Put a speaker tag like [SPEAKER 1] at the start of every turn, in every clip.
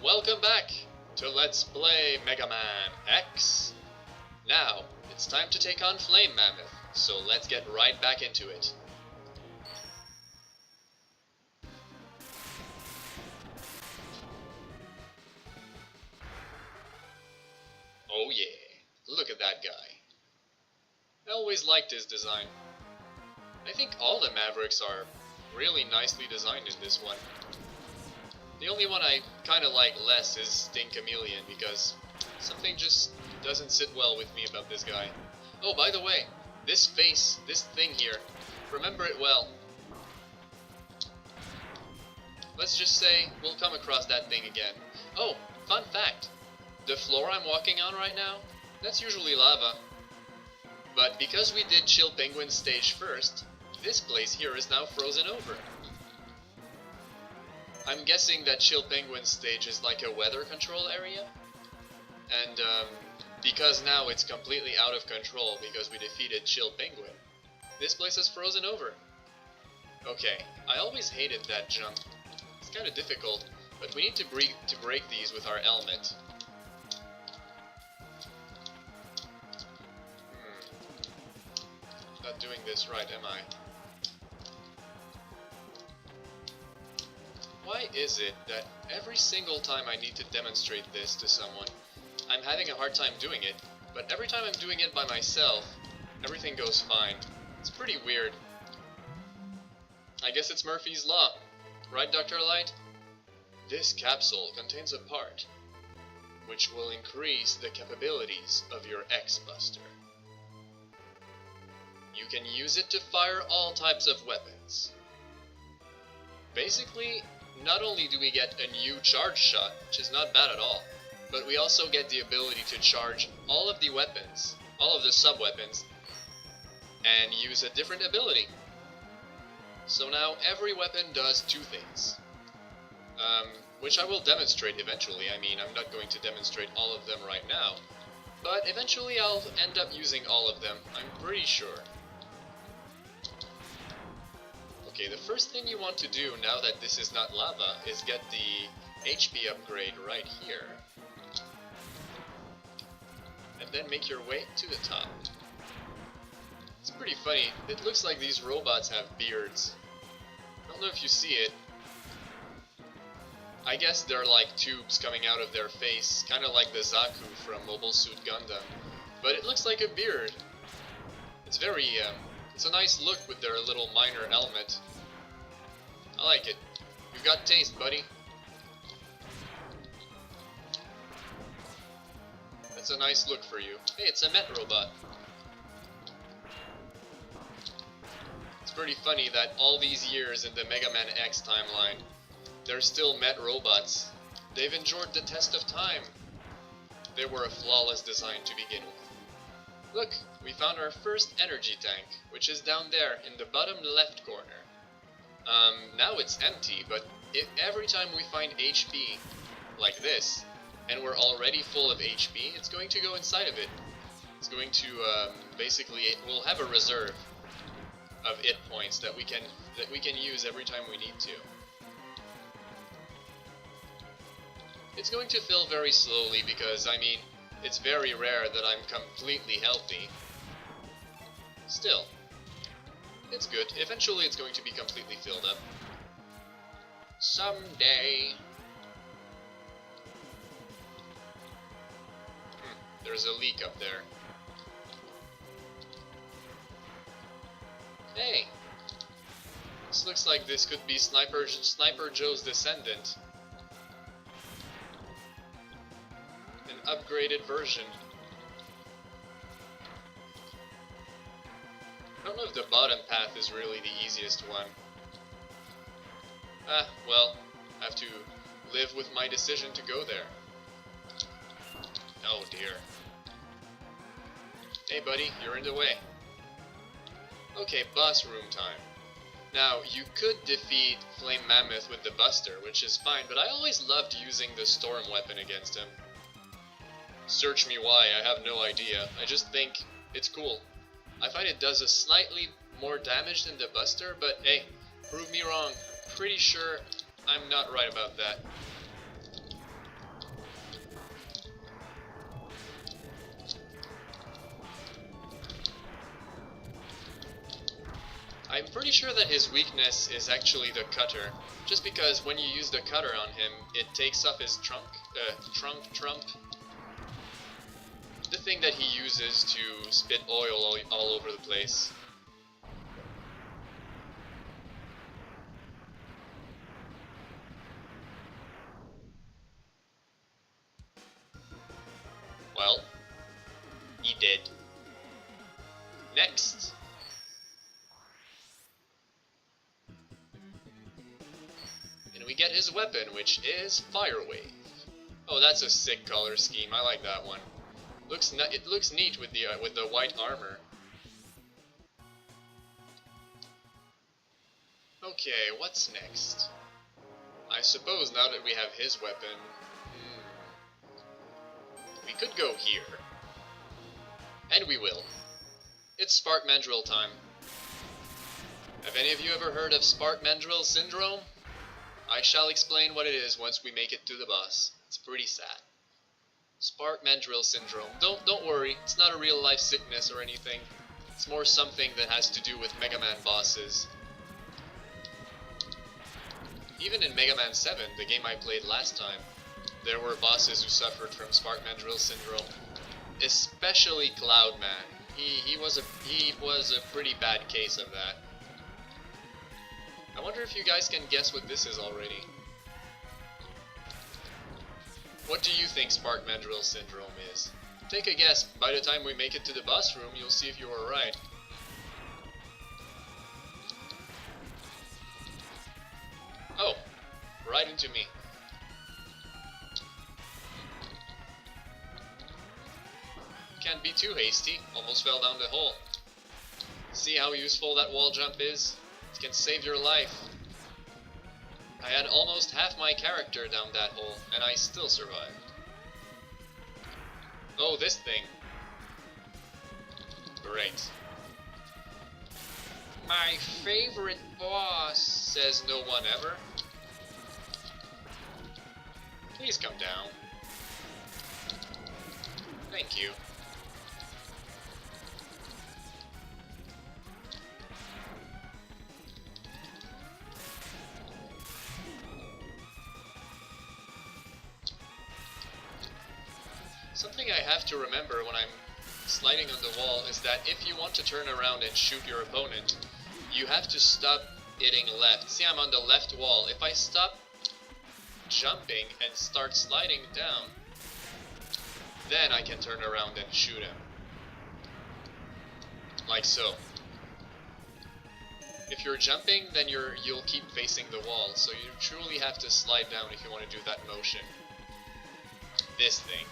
[SPEAKER 1] welcome back to Let's Play Mega Man X. Now, it's time to take on Flame Mammoth, so let's get right back into it. Oh yeah, look at that guy. I always liked his design. I think all the Mavericks are really nicely designed in this one. The only one I kinda like less is Sting Chameleon, because something just doesn't sit well with me about this guy. Oh, by the way, this face, this thing here, remember it well. Let's just say we'll come across that thing again. Oh, fun fact, the floor I'm walking on right now, that's usually lava. But because we did Chill Penguin stage first, this place here is now frozen over. I'm guessing that Chill Penguin stage is like a weather control area, and because now it's completely out of control because we defeated Chill Penguin, this place is frozen over. Okay, I always hated that jump. It's kind of difficult, but we need to break these with our helmet. Not doing this right, am I? Why is it that every single time I need to demonstrate this to someone, I'm having a hard time doing it, but every time I'm doing it by myself, everything goes fine? It's pretty weird. I guess it's Murphy's Law. Right, Dr. Light? This capsule contains a part which will increase the capabilities of your X-Buster. You can use it to fire all types of weapons. Basically, not only do we get a new charge shot, which is not bad at all, but we also get the ability to charge all of the weapons, all of the sub-weapons, and use a different ability. So now every weapon does two things, which I will demonstrate eventually. I mean, I'm not going to demonstrate all of them right now, but eventually I'll end up using all of them, I'm pretty sure. Okay, the first thing you want to do now that this is not lava is get the HP upgrade right here. And then make your way to the top. It's pretty funny, it looks like these robots have beards. I don't know if you see it. I guess they're like tubes coming out of their face, kind of like the Zaku from Mobile Suit Gundam. But it looks like a beard. It's very, it's a nice look with their little minor helmet. I like it. You've got taste, buddy. That's a nice look for you. Hey, it's a Met robot. It's pretty funny that all these years in the Mega Man X timeline, they're still Met robots. They've endured the test of time. They were a flawless design to begin with. Look, we found our first energy tank, which is down there in the bottom left corner. Now it's empty, but every time we find HP, like this, and we're already full of HP, it's going to go inside of it. It's going to, basically, we'll have a reserve of hit points that we can use every time we need to. It's going to fill very slowly because, I mean, it's very rare that I'm completely healthy. Still, it's good. Eventually it's going to be completely filled up. Someday. There's a leak up there. Hey! This looks like this could be Sniper Joe's descendant. An upgraded version. I don't know if the bottom path is really the easiest one. Ah, well, I have to live with my decision to go there. Oh dear. Hey buddy, you're in the way. Okay, boss room time. Now, you could defeat Flame Mammoth with the Buster, which is fine, but I always loved using the Storm weapon against him. Search me why, I have no idea. I just think it's cool. I find it does a slightly more damage than the Buster, but hey, prove me wrong. Pretty sure I'm not right about that. I'm pretty sure that his weakness is actually the cutter, just because when you use the cutter on him, it takes up his trump, the thing that he uses to spit oil all over the place. Well, he did. Next. And we get his weapon, which is Fire Wave. Oh, that's a sick color scheme. I like that one. It looks neat with the white armor. Okay, what's next? I suppose now that we have his weapon, we could go here. And we will. It's Spark Mandrill time. Have any of you ever heard of Spark Mandrill syndrome? I shall explain what it is once we make it to the boss. It's pretty sad. Spark Mandrill syndrome. Don't worry, it's not a real life sickness or anything. It's more something that has to do with Mega Man bosses. Even in Mega Man 7, the game I played last time, there were bosses who suffered from Spark Mandrill syndrome. Especially Cloud Man. He was a pretty bad case of that. I wonder if you guys can guess what this is already. What do you think Spark Mandrill syndrome is? Take a guess. By the time we make it to the boss room, you'll see if you were right. Oh, right into me. Can't be too hasty. Almost fell down the hole. See how useful that wall jump is? It can save your life. I had almost half my character down that hole, and I still survived. Oh, this thing. Great. My favorite boss, says no one ever. Please come down. Thank you. Something I have to remember when I'm sliding on the wall is that if you want to turn around and shoot your opponent, you have to stop hitting left. See, I'm on the left wall. If I stop jumping and start sliding down, then I can turn around and shoot him. Like so. If you're jumping, then you'll keep facing the wall, so you truly have to slide down if you want to do that motion. This thing.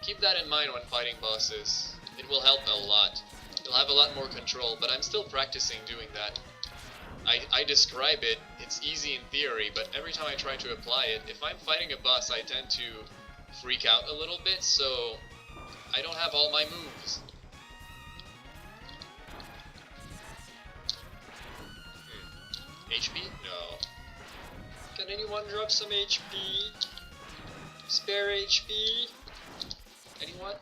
[SPEAKER 1] Keep that in mind when fighting bosses. It will help a lot. You'll have a lot more control, but I'm still practicing doing that. I describe it, it's easy in theory, but every time I try to apply it, if I'm fighting a boss, I tend to freak out a little bit, so I don't have all my moves. HP? No. Can anyone drop some HP? Spare HP? Anyone?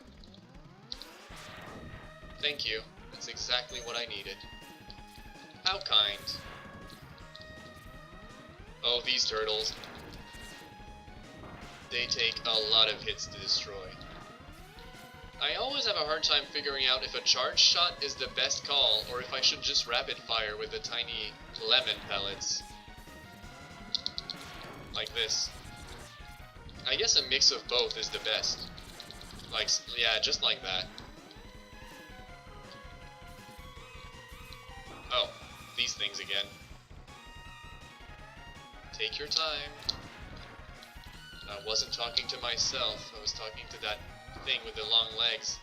[SPEAKER 1] Thank you. That's exactly what I needed. How kind. Oh, these turtles. They take a lot of hits to destroy. I always have a hard time figuring out if a charge shot is the best call, or if I should just rapid fire with the tiny lemon pellets. Like this. I guess a mix of both is the best. Like, yeah, just like that. Oh, these things again. Take your time. I wasn't talking to myself, I was talking to that thing with the long legs.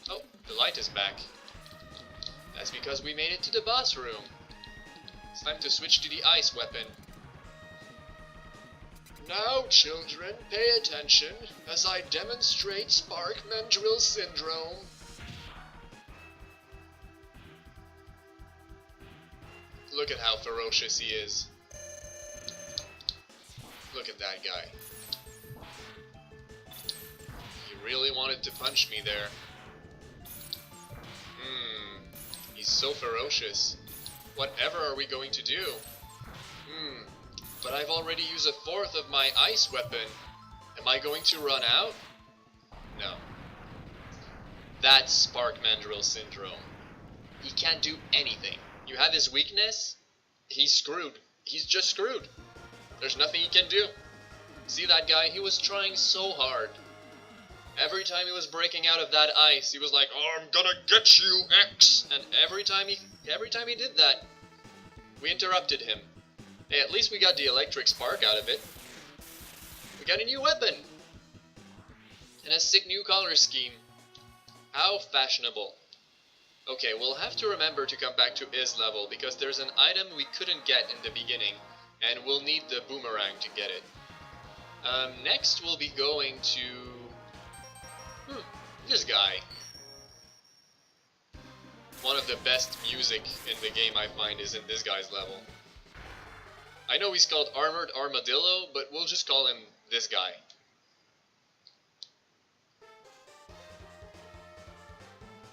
[SPEAKER 1] Oh, the light is back. That's because we made it to the boss room. It's time to switch to the ice weapon. Now, children, pay attention as I demonstrate Spark Mandrill syndrome. Look at how ferocious he is. Look at that guy. He really wanted to punch me there. He's so ferocious. Whatever are we going to do? But I've already used a fourth of my ice weapon. Am I going to run out? No. That's Spark Mandrill syndrome. He can't do anything. You have his weakness, he's screwed. He's just screwed. There's nothing he can do. See that guy? He was trying so hard. Every time he was breaking out of that ice, he was like, "Oh, I'm gonna get you, X!" And every time he did that, we interrupted him. Hey, at least we got the electric spark out of it. We got a new weapon! And a sick new color scheme. How fashionable. Okay, we'll have to remember to come back to his level, because there's an item we couldn't get in the beginning, and we'll need the boomerang to get it. Next we'll be going to... this guy. One of the best music in the game I find is in this guy's level. I know he's called Armored Armadillo, but we'll just call him this guy.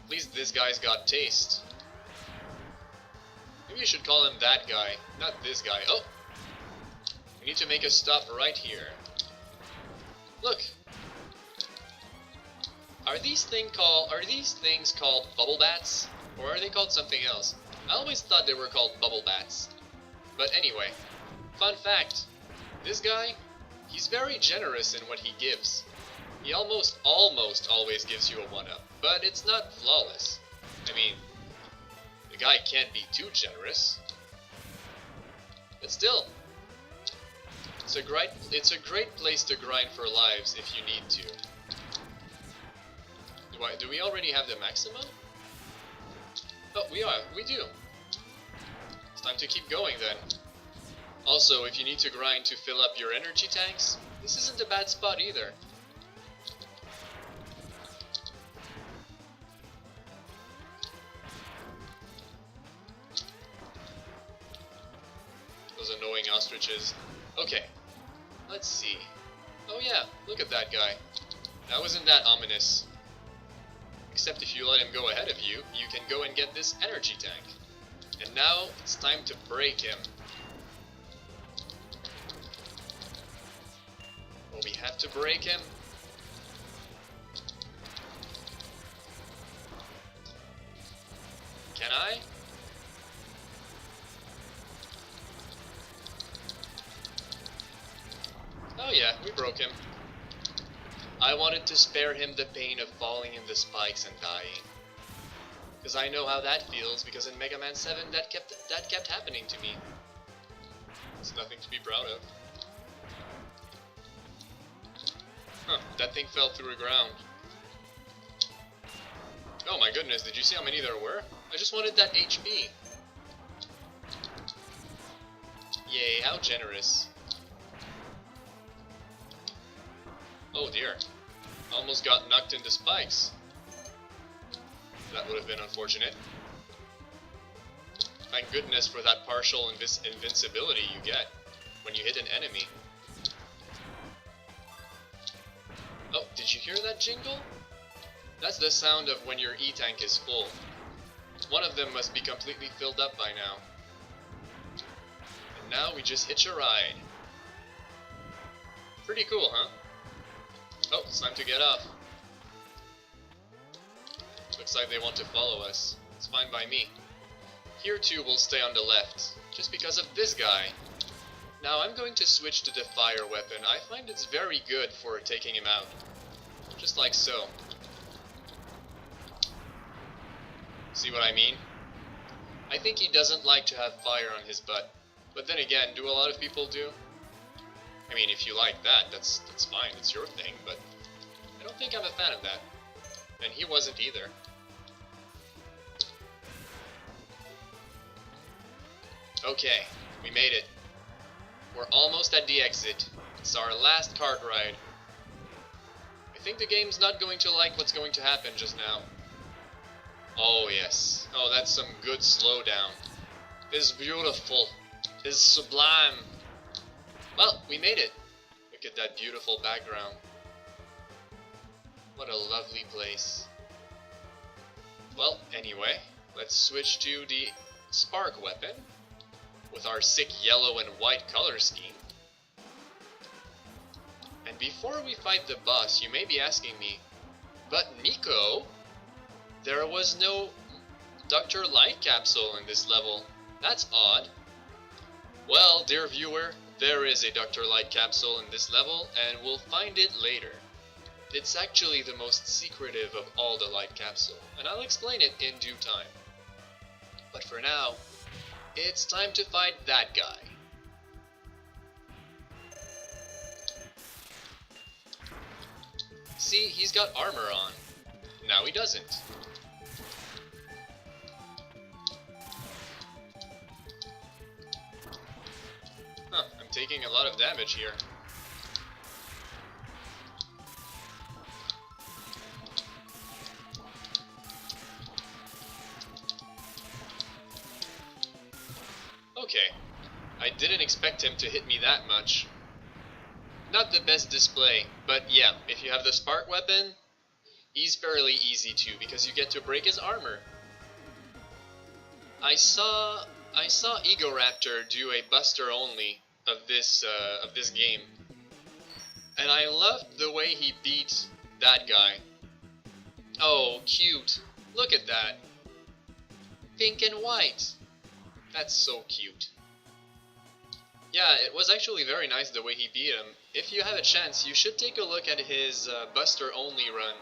[SPEAKER 1] At least this guy's got taste. Maybe you should call him that guy, not this guy. Oh! We need to make a stop right here. Look! Are these things called bubble bats? Or are they called something else? I always thought they were called bubble bats. But anyway, fun fact. This guy, he's very generous in what he gives. He almost always gives you a 1-up, but it's not flawless. I mean, the guy can't be too generous. But still, it's a great place to grind for lives if you need to. Do we already have the maximum? Oh, we do. It's time to keep going then. Also, if you need to grind to fill up your energy tanks, this isn't a bad spot either. Those annoying ostriches. Okay, let's see. Oh yeah, look at that guy. That wasn't that ominous. Except if you let him go ahead of you, you can go and get this energy tank. And now it's time to break him. Well, we have to break him. Can I? Oh yeah, we broke him. I wanted to spare him the pain of falling in the spikes and dying. Because I know how that feels, because in Mega Man 7 that kept happening to me. It's nothing to be proud of. Huh, that thing fell through the ground. Oh my goodness, did you see how many there were? I just wanted that HP. Yay, how generous. Oh dear. Almost got knocked into spikes. That would have been unfortunate. Thank goodness for that partial invincibility you get when you hit an enemy. Oh, did you hear that jingle? That's the sound of when your E-tank is full. One of them must be completely filled up by now. And now we just hitch a ride. Pretty cool, huh? Oh, it's time to get off. Looks like they want to follow us. It's fine by me. Here too we'll stay on the left, just because of this guy. Now I'm going to switch to the fire weapon. I find it's very good for taking him out. Just like so. See what I mean? I think he doesn't like to have fire on his butt. But then again, do a lot of people do? I mean, if you like that, that's fine, it's your thing, but I don't think I'm a fan of that. And he wasn't either. Okay, we made it. We're almost at the exit. It's our last kart ride. I think the game's not going to like what's going to happen just now. Oh yes. Oh, that's some good slowdown. This is beautiful. This is sublime. Well, we made it. Look at that beautiful background. What a lovely place. Well, anyway, let's switch to the spark weapon with our sick yellow and white color scheme. And before we fight the boss, you may be asking me, but Nico, there was no Dr. Light capsule in this level. That's odd. Well, dear viewer, there is a Dr. Light capsule in this level, and we'll find it later. It's actually the most secretive of all the light capsule, and I'll explain it in due time. But for now, it's time to fight that guy. See, he's got armor on. Now he doesn't. Huh, I'm taking a lot of damage here. Okay, I didn't expect him to hit me that much. Not the best display, but yeah, if you have the spark weapon, he's fairly easy too, because you get to break his armor. I saw Egoraptor do a buster only of this game, and I loved the way he beat that guy. Oh, cute! Look at that, pink and white. That's so cute. Yeah, it was actually very nice the way he beat him. If you have a chance, you should take a look at his Buster Only run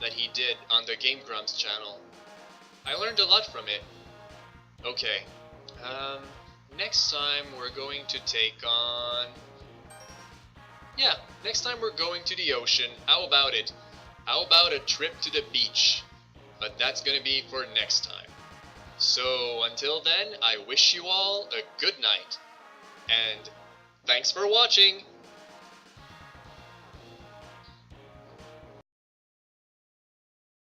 [SPEAKER 1] that he did on the Game Grumps channel. I learned a lot from it. Okay, next time we're going to take on... Yeah, next time we're going to the ocean. How about it? How about a trip to the beach? But that's gonna be for next time. So, until then, I wish you all a good night. And thanks for watching!